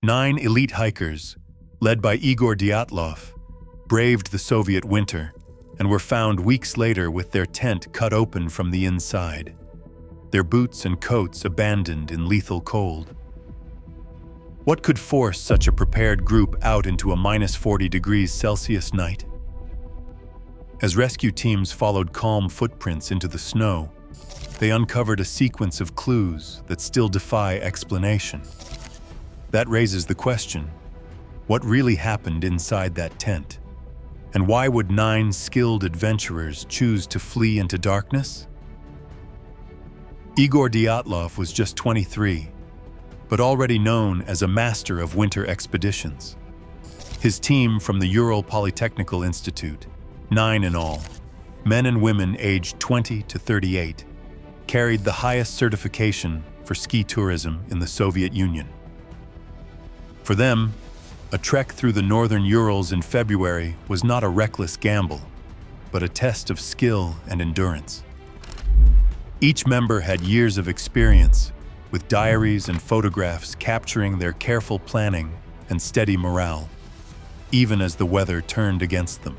9 elite hikers, led by Igor Dyatlov, braved the Soviet winter and were found weeks later with their tent cut open from the inside, their boots and coats abandoned in lethal cold. What could force such a prepared group out into a minus 40 degrees Celsius night? As rescue teams followed calm footprints into the snow, they uncovered a sequence of clues that still defy explanation. That raises the question, what really happened inside that tent? And why would 9 skilled adventurers choose to flee into darkness? Igor Dyatlov was just 23, but already known as a master of winter expeditions. His team from the Ural Polytechnical Institute, 9 in all, men and women aged 20 to 38, carried the highest certification for ski tourism in the Soviet Union. For them, a trek through the northern Urals in February was not a reckless gamble, but a test of skill and endurance. Each member had years of experience, with diaries and photographs capturing their careful planning and steady morale, even as the weather turned against them.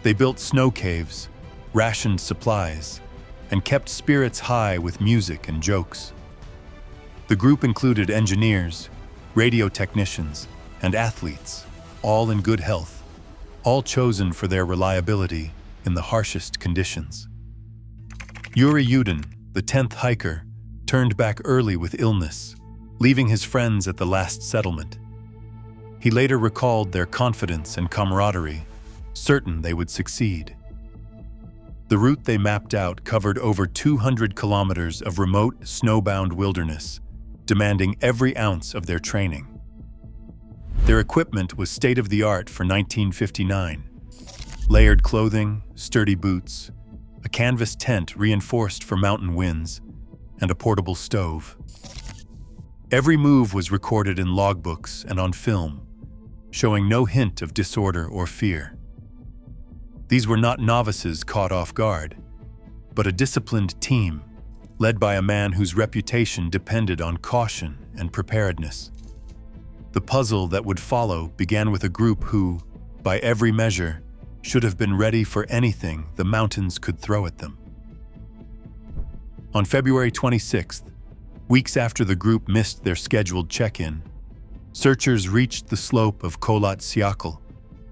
They built snow caves, rationed supplies, and kept spirits high with music and jokes. The group included engineers, radio technicians, and athletes, all in good health, all chosen for their reliability in the harshest conditions. Yuri Yudin, the 10th hiker, turned back early with illness, leaving his friends at the last settlement. He later recalled their confidence and camaraderie, certain they would succeed. The route they mapped out covered over 200 kilometers of remote, snowbound wilderness, demanding every ounce of their training. Their equipment was state-of-the-art for 1959. Layered clothing, sturdy boots, a canvas tent reinforced for mountain winds, and a portable stove. Every move was recorded in logbooks and on film, showing no hint of disorder or fear. These were not novices caught off guard, but a disciplined team, led by a man whose reputation depended on caution and preparedness. The puzzle that would follow began with a group who, by every measure, should have been ready for anything the mountains could throw at them. On February 26th, weeks after the group missed their scheduled check-in, searchers reached the slope of Kholat Syakhl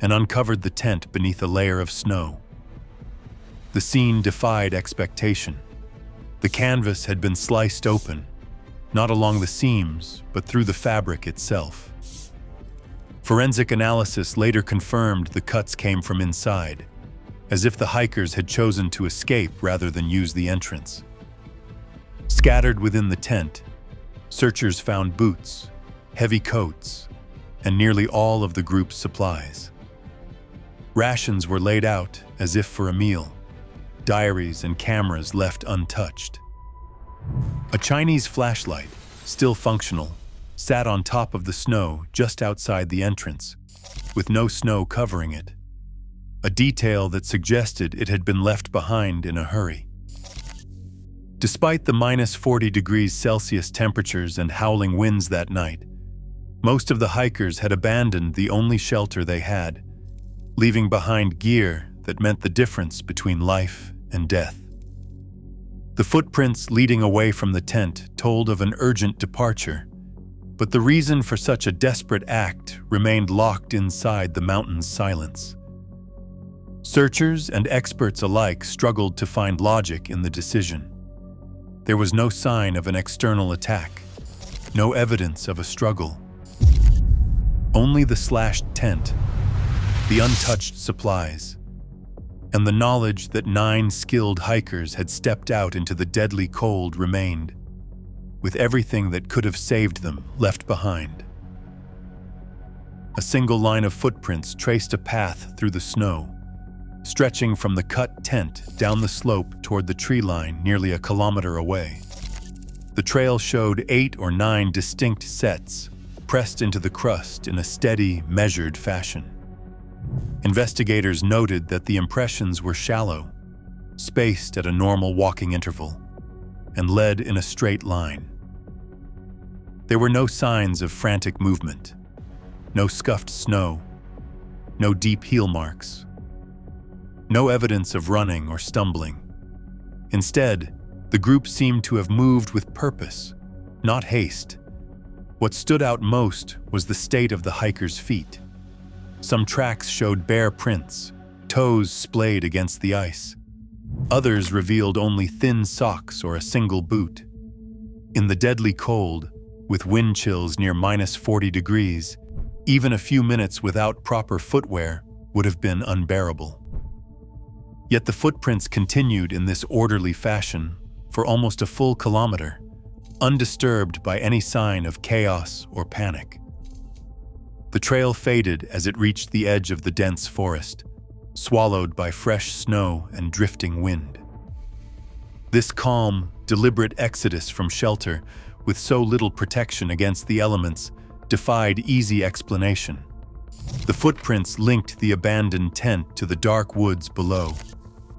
and uncovered the tent beneath a layer of snow. The scene defied expectation. The canvas had been sliced open, not along the seams, but through the fabric itself. Forensic analysis later confirmed the cuts came from inside, as if the hikers had chosen to escape rather than use the entrance. Scattered within the tent, searchers found boots, heavy coats, and nearly all of the group's supplies. Rations were laid out as if for a meal, diaries and cameras left untouched. A Chinese flashlight, still functional, sat on top of the snow just outside the entrance, with no snow covering it, a detail that suggested it had been left behind in a hurry. Despite the minus 40 degrees Celsius temperatures and howling winds that night, most of the hikers had abandoned the only shelter they had, leaving behind gear that meant the difference between life and death. The footprints leading away from the tent told of an urgent departure, but the reason for such a desperate act remained locked inside the mountain's silence. Searchers and experts alike struggled to find logic in the decision. There was no sign of an external attack, no evidence of a struggle. Only the slashed tent, the untouched supplies, and the knowledge that 9 skilled hikers had stepped out into the deadly cold remained, with everything that could have saved them left behind. A single line of footprints traced a path through the snow, stretching from the cut tent down the slope toward the tree line nearly a kilometer away. The trail showed 8 or 9 distinct sets, pressed into the crust in a steady, measured fashion. Investigators noted that the impressions were shallow, spaced at a normal walking interval, and led in a straight line. There were no signs of frantic movement, no scuffed snow, no deep heel marks, no evidence of running or stumbling. Instead, the group seemed to have moved with purpose, not haste. What stood out most was the state of the hikers' feet. Some tracks showed bare prints, toes splayed against the ice. Others revealed only thin socks or a single boot. In the deadly cold, with wind chills near -40 degrees, even a few minutes without proper footwear would have been unbearable. Yet the footprints continued in this orderly fashion for almost a full kilometer, undisturbed by any sign of chaos or panic. The trail faded as it reached the edge of the dense forest, swallowed by fresh snow and drifting wind. This calm, deliberate exodus from shelter, with so little protection against the elements, defied easy explanation. The footprints linked the abandoned tent to the dark woods below,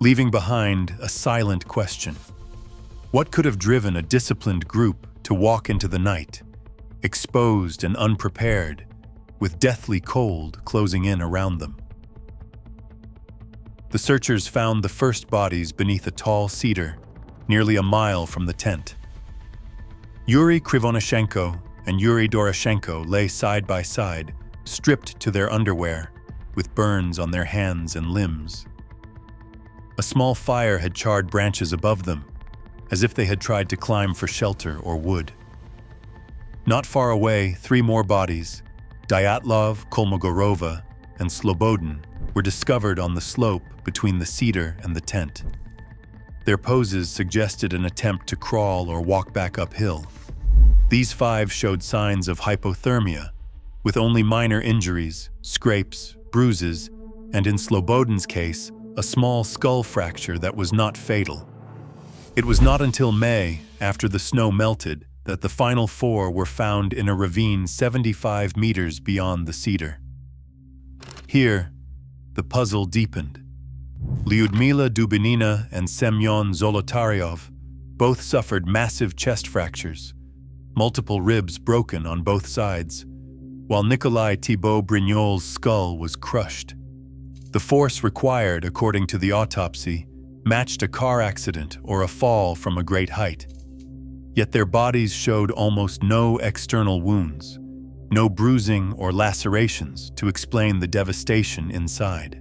leaving behind a silent question. What could have driven a disciplined group to walk into the night, exposed and unprepared, with deathly cold closing in around them? The searchers found the first bodies beneath a tall cedar, nearly a mile from the tent. Yuri Krivonyshenko and Yuri Doroshenko lay side by side, stripped to their underwear, with burns on their hands and limbs. A small fire had charred branches above them, as if they had tried to climb for shelter or wood. Not far away, 3 more bodies, Dyatlov, Kolmogorova, and Slobodin, were discovered on the slope between the cedar and the tent. Their poses suggested an attempt to crawl or walk back uphill. These 5 showed signs of hypothermia, with only minor injuries, scrapes, bruises, and in Slobodin's case, a small skull fracture that was not fatal. It was not until May, after the snow melted, that the final 4 were found in a ravine 75 meters beyond the cedar. Here, the puzzle deepened. Lyudmila Dubinina and Semyon Zolotaryov both suffered massive chest fractures, multiple ribs broken on both sides, while Nikolai Thibault Brignol's skull was crushed. The force required, according to the autopsy, matched a car accident or a fall from a great height. Yet their bodies showed almost no external wounds, no bruising or lacerations to explain the devastation inside.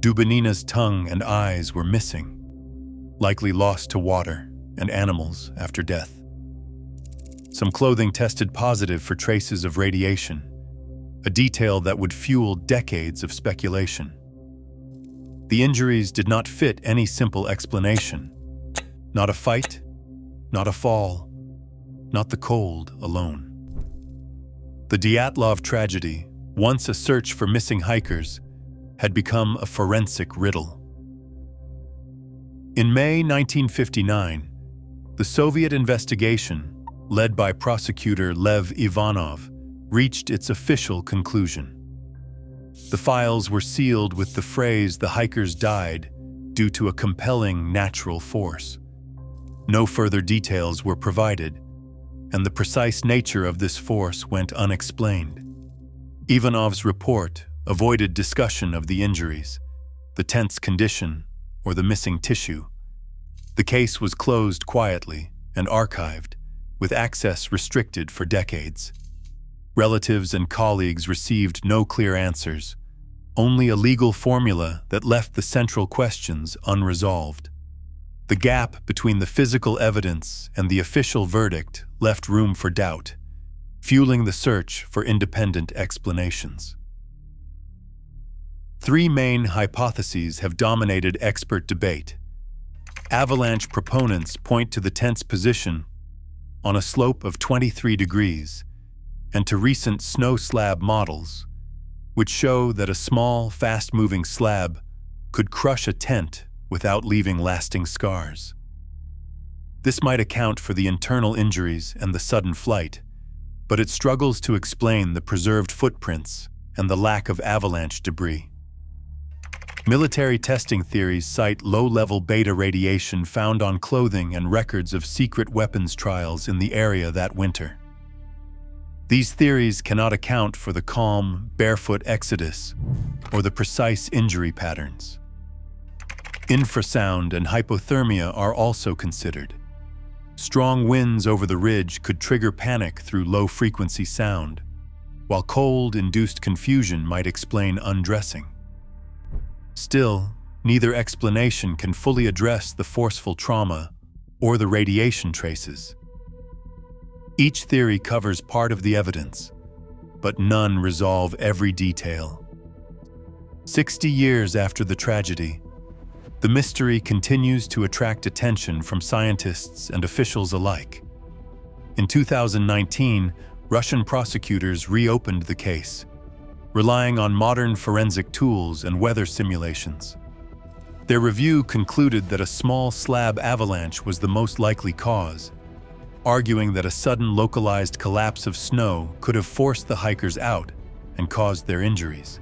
Dubinina's tongue and eyes were missing, likely lost to water and animals after death. Some clothing tested positive for traces of radiation, a detail that would fuel decades of speculation. The injuries did not fit any simple explanation. Not a fight, not a fall, not the cold alone. The Dyatlov tragedy, once a search for missing hikers, had become a forensic riddle. In May 1959, the Soviet investigation, led by prosecutor Lev Ivanov, reached its official conclusion. The files were sealed with the phrase "the hikers died due to a compelling natural force." No further details were provided, and the precise nature of this force went unexplained. Ivanov's report avoided discussion of the injuries, the tent's condition, or the missing tissue. The case was closed quietly and archived, with access restricted for decades. Relatives and colleagues received no clear answers, only a legal formula that left the central questions unresolved. The gap between the physical evidence and the official verdict left room for doubt, fueling the search for independent explanations. 3 main hypotheses have dominated expert debate. Avalanche proponents point to the tent's position on a slope of 23 degrees and to recent snow slab models, which show that a small, fast-moving slab could crush a tent without leaving lasting scars. This might account for the internal injuries and the sudden flight, but it struggles to explain the preserved footprints and the lack of avalanche debris. Military testing theories cite low-level beta radiation found on clothing and records of secret weapons trials in the area that winter. These theories cannot account for the calm, barefoot exodus or the precise injury patterns. Infrasound and hypothermia are also considered. Strong winds over the ridge could trigger panic through low-frequency sound, while cold-induced confusion might explain undressing. Still, neither explanation can fully address the forceful trauma or the radiation traces. Each theory covers part of the evidence, but none resolve every detail. 60 years after the tragedy, the mystery continues to attract attention from scientists and officials alike. In 2019, Russian prosecutors reopened the case, relying on modern forensic tools and weather simulations. Their review concluded that a small slab avalanche was the most likely cause, arguing that a sudden localized collapse of snow could have forced the hikers out and caused their injuries.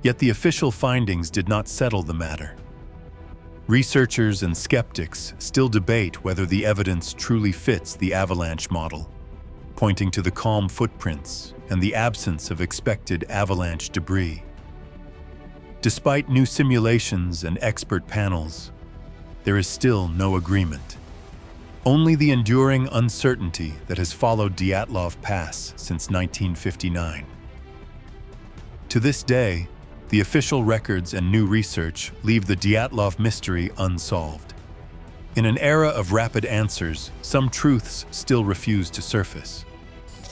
Yet the official findings did not settle the matter. Researchers and skeptics still debate whether the evidence truly fits the avalanche model, pointing to the calm footprints and the absence of expected avalanche debris. Despite new simulations and expert panels, there is still no agreement. Only the enduring uncertainty that has followed Dyatlov Pass since 1959. To this day, the official records and new research leave the Dyatlov mystery unsolved. In an era of rapid answers, some truths still refuse to surface.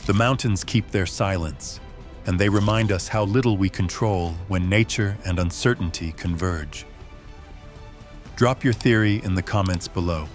The mountains keep their silence, and they remind us how little we control when nature and uncertainty converge. Drop your theory in the comments below.